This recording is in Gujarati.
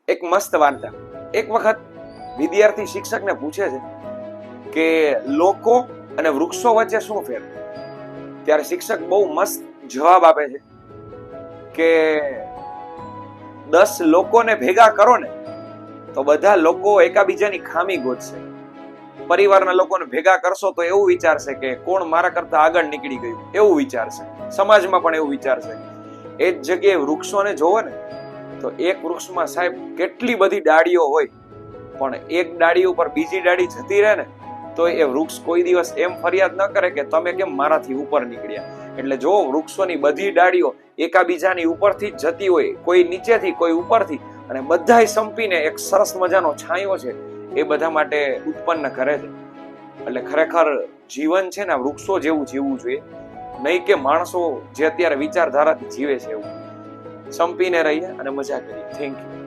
એક મસ્ત વાર્તા. એક વખત વિદ્યાર્થી શિક્ષકને પૂછે છે કે લોકો અને વૃક્ષો વચ્ચે શું ફેર? ત્યારે શિક્ષક બહુ મસ્ત જવાબ આપે છે કે 10 લોકોને ભેગા કરો ને તો બધા લોકો એકાબીજાની ખામી ગોતશે. પરિવારના લોકોને ભેગા કરશો તો એવું વિચારશે કે કોણ મારા કરતા આગળ નીકળી ગયું, એવું વિચારશે. સમાજમાં પણ એવું વિચારશે. એ જ જગ્યાએ વૃક્ષોને જોવો ને તો એક વૃક્ષમાં સાહેબ કેટલી બધી ડાળીઓ હોય, પણ એક ડાળી ઉપર બીજી ડાળી જતી રહે ને તો એ વૃક્ષ કોઈ દિવસ એમ ફરિયાદ ન કરે કે તમે કેમ મારાથી ઉપર નીકળ્યા. એટલે જો વૃક્ષોની બધી ડાળીઓ એકાબીજાની ઉપરથી જ જતી હોય, કોઈ નીચેથી કોઈ ઉપરથી, અને બધાય સંપીને એક સરસ મજાનો છાંયો છે એ બધા માટે ઉત્પન્ન કરે છે. એટલે ખરેખર જીવન છે ને વૃક્ષો જેવું જીવવું જોઈએ, નહીં કે માણસો જે અત્યારે વિચારધારાથી જીવે છે એવું. સંપીને રહીએ અને મજા કરીએ. Thank you.